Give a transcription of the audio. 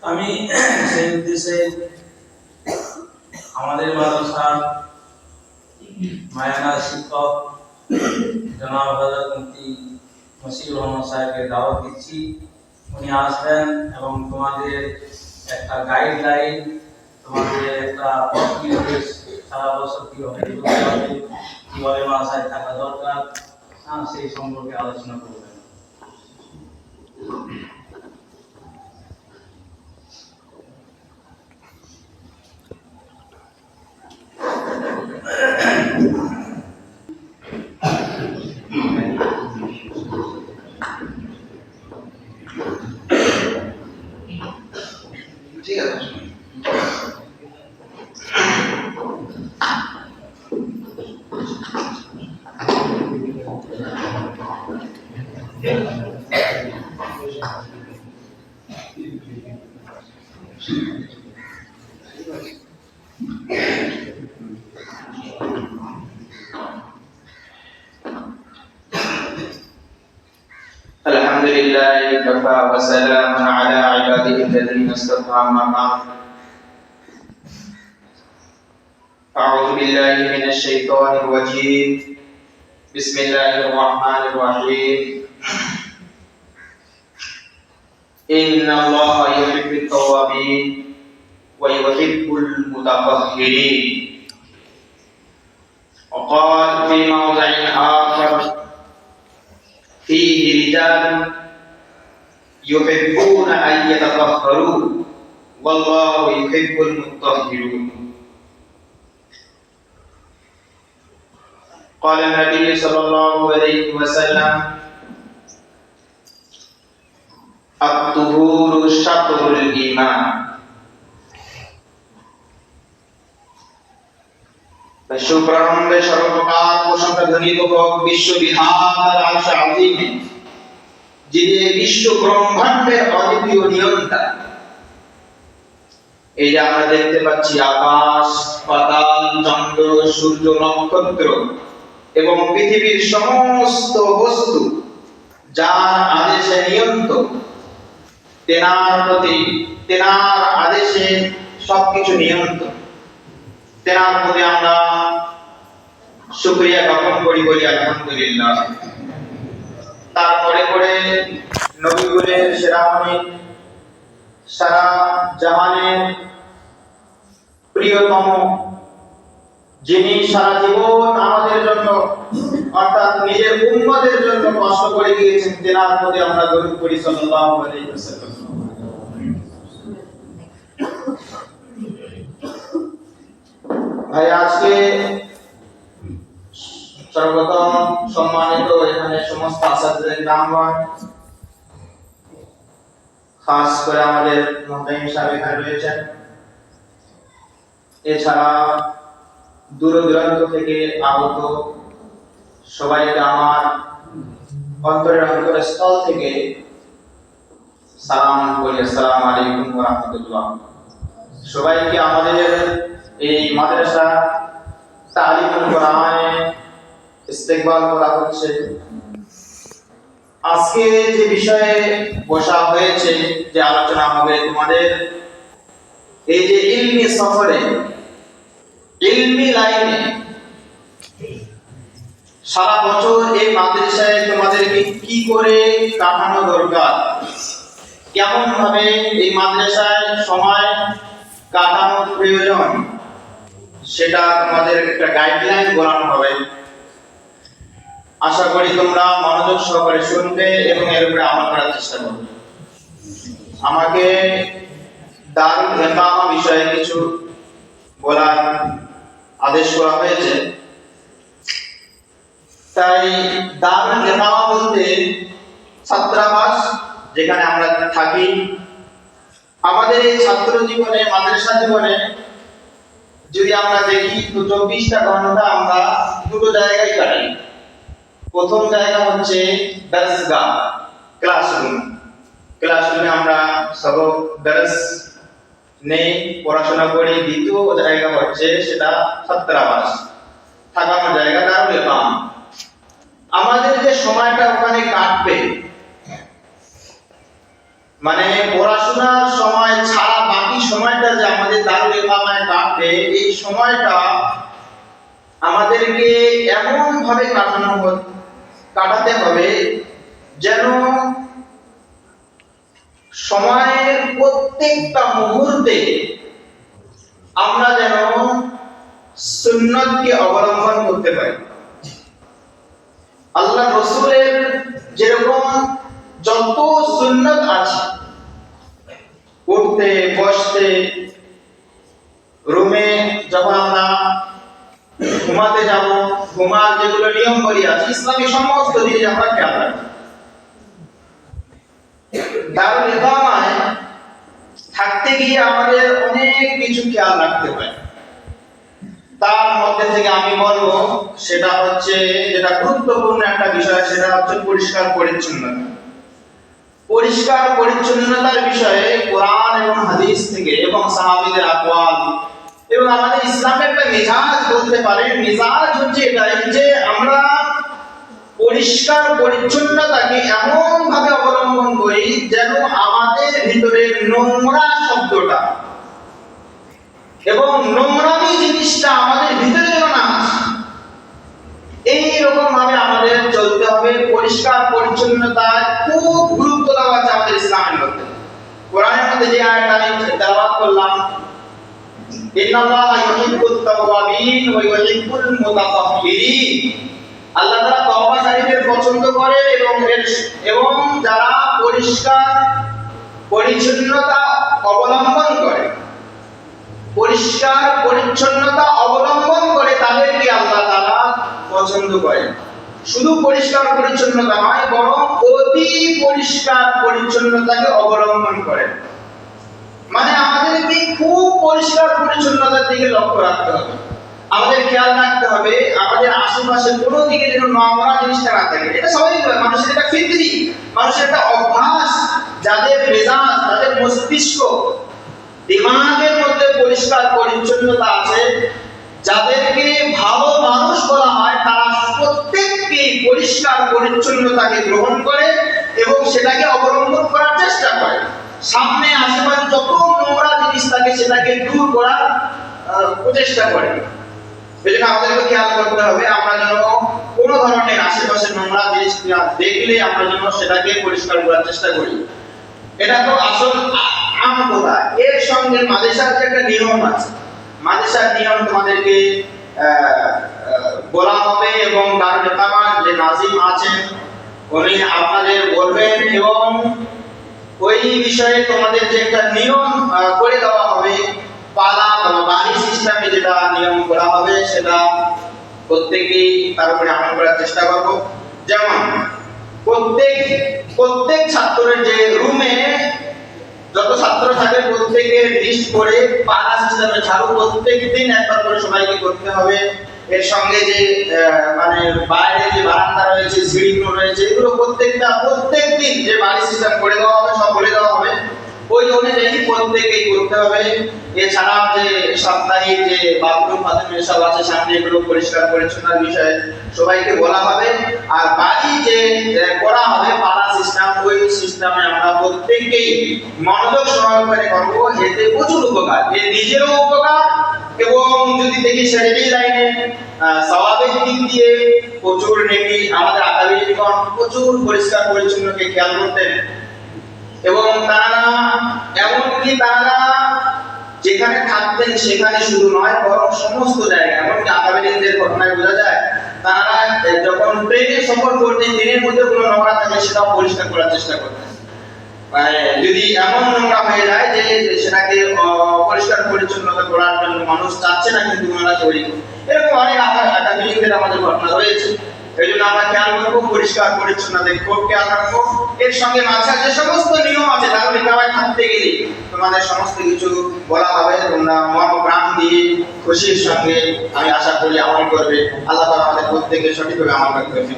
আমি সেই উদ্দেশ্যে আমাদের মাদ্রাসার মায়ানা শিক্ষক জনাব হযরত মুফতি মশিউর রহমান সাহেবকে দাওয়াত দিচ্ছি। উনি আসবেন এবং তোমাদের একটা গাইডলাইন, তোমাদের একটা নির্দেশ, সারা বছর কিভাবে কিভাবে মাদ্রাসায় থাকা দরকার সেই সম্পর্কে আলোচনা করবেন। ঠিক আছে। الحمد لله كفى وسلام على عباده الذين اصطفى أما بعد أعوذ بالله من الشيطان الرجيم بسم الله الرحمن الرحيم إن الله يحب التوابين ويحب المتطهرين وقال في موضع آخر فيه رجال يحبون أن يتطهروا والله يحب المطهرين. قال النبي صلى الله عليه وسلم الطهور شطر الإيمان. সুপ্রারম্ভে সর্বপ্রকার প্রশংসা ধ্বনিত হোক বিশ্ববিধাতার আরশে আজিমে, যিনি বিশ্ব ব্রহ্মাণ্ডের অদ্বিতীয় নিয়ন্তা। এই যে আমরা দেখতে পাচ্ছি আকাশ, পাতাল, চন্দ্র, সূর্য, নক্ষত্র এবং পৃথিবীর সমস্ত বস্তু যার আদেশে নিয়ন্ত, তেনার প্রতি, তেনার আদেশে সবকিছু নিয়ন্ত, তেনার প্রতি আমরা শুকরিয়া জ্ঞাপন করি, বলি আলহামদুলিল্লাহ। তারপরে পরে নবীগুলের সেরামণি, সারা জাহানের প্রিয়তম, যিনি সারা জীবন আমাদের জন্য অর্থাৎ নিজের উম্মতের জন্য কষ্ট করে গিয়েছেন, তেনার প্রতি আমরা দরুদ পড়ি সাল্লাল্লাহু আলাইহি ওয়াসাল্লাম। ভাই, আজকে সর্বপ্রথম সম্মানিত এখানে সমস্ত আসাদের নামগণ, খাস করে আমাদের মুহতামিম সাহেব এখানে রয়েছেন, এছাড়া দূর দূরান্ত থেকে আগত সবাইকে আমার অন্তরের অন্তরস্থল থেকে সালাম বলি, আসসালামু আলাইকুম ওয়া রাহমাতুল্লাহ। সবাইকে আমাদের এই মাদ্রাসা তালিমুল কোরআনে ইস্তেকবাল করা হচ্ছে। আজকে যে বিষয়ে বসা হয়েছে, যে আলোচনা হবে, তোমাদের এই যে ইলমি সফরে, ইলমি লাইনে সারা বছর এই মাদ্রাসায় তোমাদেরকে কি করে কাটানো দরকার, কেমন ভাবে এই মাদ্রাসায় সময় কাটানোর প্রয়োজন, সেটা তোমাদের একটা গাইডলাইন বলানো হবে। আশা করি তোমরা মনোযোগ সহকারে শুনবে এবং এর উপরে আমল করার চেষ্টা করবে। আমাকে দারুল ইকামা বিষয়ে কিছু বলার আদেশ করা হয়েছে। তাই দারুল ইকামা বলতে ছাত্রাবাস, যেখানে আমরা থাকি। আমাদের এই ছাত্র জীবনে, মাদ্রাসা জীবনে যদি আমরা দেখি তো 24টা ঘন্টা আমরা দুটো জায়গায় কাটাই। প্রথম জায়গা হচ্ছে দরসগাহ, ক্লাসরুম। ক্লাসরুমে আমরা সবক দরস নেই, পড়াশোনা করি। দ্বিতীয় জায়গা হচ্ছে সেটা ছাত্রাবাস, থাকার জায়গা, দারুল ইকামা। আমাদের যে সময়টা ওখানে কাটবে মানে পড়াশোনার সময় ছাড়া বাকি সময়টা যে আমাদের দারুল ইকামায় কাটবে, এই সময়টা আমাদেরকে এমন ভাবে কাটাতে হবে যেন সময়ের প্রত্যেকটা মুহূর্তে আমরা যেন সুন্নতকে অবলম্বন করতে পারি। আল্লাহ রসুলের যেরকম যত সুন্নত আছে, উঠতে বসতে, রুমে যখন আমরা ঘুমাতে যাব, ঘুমার যেগুলো নিয়ম করি আছে, ইসলামী সমস্ত জিনিস আমরা খেয়াল রাখি। দারুল ইকামায় থাকতে গিয়ে আমাদের অনেক কিছু খেয়াল রাখতে হয়। তার মধ্যে থেকে আমি বলবো সেটা হচ্ছে, যেটা গুরুত্বপূর্ণ একটা বিষয়, সেটা হচ্ছে পরিষ্কার পরিচ্ছন্নতা। পরিষ্কার পরিচ্ছন্নতার বিষয়ে কোরআন এবং হাদিস থেকে এবং সাহাবীদের আকওয়াল এবং আমাদের ইসলামের একটা মিজাজ বলতে পারেন। মিজাজ হচ্ছে এটাই যে আমরা পরিষ্কার পরিচ্ছন্নতাকে এমন ভাবে অবলম্বন করি যেন আমাদের ভিতরে নোংরা শব্দটা এবং নোংরামি জিনিসটা আমাদের ভিতরে যেন না আসে, এইরকম ভাবে আমাদের চলতে হবে। পরিষ্কার পরিচ্ছন্নতায় খুব গুরুত্ব দেওয়া আছে আমাদের ইসলামের মধ্যে। কোরআনের মধ্যে যে আয়াতটা আমি তেলাওয়াত করলাম, ইন্নাল্লাহা ইউহিব্বুত তাওয়াবিন ওয়া ইউহিব্বুল মুতাতাহহিরিন, আল্লাহ তাআলা তওবাকারীদের পছন্দ করে এবং যারা পরিষ্কার পরিচ্ছন্নতা অবলম্বন করে, পরিষ্কার পরিচ্ছন্নতা অবলম্বন করে তাদেরকে আল্লাহ তাআলা পছন্দ করে। শুধু পরিষ্কার পরিচ্ছন্নতা নয়, বরং অতি পরিষ্কার পরিচ্ছন্নতাকে অবলম্বন করে। মানে আমাদেরকে খুব পরিষ্কার পরিচ্ছন্নতার দিকে লক্ষ্য রাখতে হবে। আমাদের খেয়াল রাখতে হবে আমাদের আশেপাশে কোনো দিকে যেন নোংরা জিনিসটা না থাকে। এটা স্বাভাবিক, মানুষের একটা ফিতরি, মানুষের একটা অভ্যাস। যাদের মেজাজ, যাদের মস্তিষ্ক, দিমাগের মধ্যে পরিষ্কার পরিচ্ছন্নতা আছে, যাদেরকে ভালো মানুষ বলা হয়, তারা প্রত্যেককেই পরিষ্কার পরিচ্ছন্নতাকে গ্রহণ করে এবং সেটাকে অবলম্বন করার চেষ্টা করে। সামনে আশেপাশে যত নোংরা জিনিস থাকে সেটাকে দূর করার প্রচেষ্টা করে। সেজন্য আমাদেরকে খেয়াল করতে হবে আমরা যেন কোনো ধরনের আশেপাশে নোংরা জিনিস দেখলে আমরা যেন সেটাকে পরিষ্কার করার চেষ্টা করি। এটা তো আসল আম কথা। এর সঙ্গে মাদ্রাসার যে একটা নিয়ম আছে, মাদ্রাসার নিয়ম তোমাদেরকে বলা হবে এবং দারুল ইকামার যে নাজিম আছেন উনি আপনাদের বলবেন এবং ওই বিষয়ে তোমাদের যে একটা নিয়ম করে দেওয়া হবে, পালা বা বাড়ি সিস্টেমে যেটা নিয়ম করা হবে সেটা প্রত্যেকেই তার উপরে আমল করার চেষ্টা করব। যেমন প্রত্যেক ছাত্রের যে রুমে যত ছাত্র থাকে প্রত্যেকের লিস্ট করে পালা সিস্টেমে ঝাড়ু প্রত্যেকদিন একবার করে সবাইকে করতে হবে। এর সঙ্গে যে মানে বাইরে যে বারান্দা রয়েছে, সিঁড়িগুলো রয়েছে, এগুলো প্রত্যেকদিন যে বাড়ি সিস্টেম করে দেওয়া হবে, সব বলে দেওয়া হবে, ওই অনুযায়ী প্রত্যেকেই করতে হবে। এছাড়া যে সাপ্তাহিক যে বাথরুম এসব আছে সামনে, এগুলো পরিষ্কার পরিচ্ছন্নতার বিষয়ে সবাইকে বলা হবে। আর বাড়ি যে করা হবে পাড়া সিস্টেম, ওই সিস্টেমে আমরা প্রত্যেকেই মনোযোগ সহকারে করব। এতে প্রচুর উপকার, এর নিজেরও উপকার এবং যদি দেখি শারীরিক লাইনে সওয়াবের দিক দিয়ে প্রচুর নেকি। আমাদের আকাবিরগণ প্রচুর পরিষ্কার পরিচ্ছন্নকে খেয়াল করতেন এবং তারা এমনকি তারা যেখানে থাকতেন সেখানে শুধু নয় বরং সমস্ত জায়গায়, এমনকি আকাবিরদের ঘটনায় বোঝা যায় তারা যখন ট্রেনে সফর করতেন ট্রেনের মধ্যে কোনো নোংরা থাকলে সেটাও পরিষ্কার করার চেষ্টা করতেন। যদি এমন নোংরা হয়ে যায় যে সেটাকে পরিষ্কার পরিচ্ছন্নতা করার জন্য মানুষ চাচ্ছে না কিন্তু ওনারা তৈরি করে, এরকম অনেক আকাবিরদের আমাদের ঘটনা রয়েছে। এই জন্য আমরা খেয়াল করবো পরিষ্কার পরিচ্ছন্নতা খুব খেয়াল রাখবো। এর সঙ্গে মাঝে যে সমস্ত নিয়ম আছে দারুল ইকামায় থাকতে গেলে তোমাদের সমস্ত কিছু বলা হবে। তোমরা মন প্রাণ দিয়ে খুশির সঙ্গে আমি আশা করি আমল করবে। আল্লাহ তাআলা আমাদের প্রত্যেককে সঠিকভাবে আমল করতে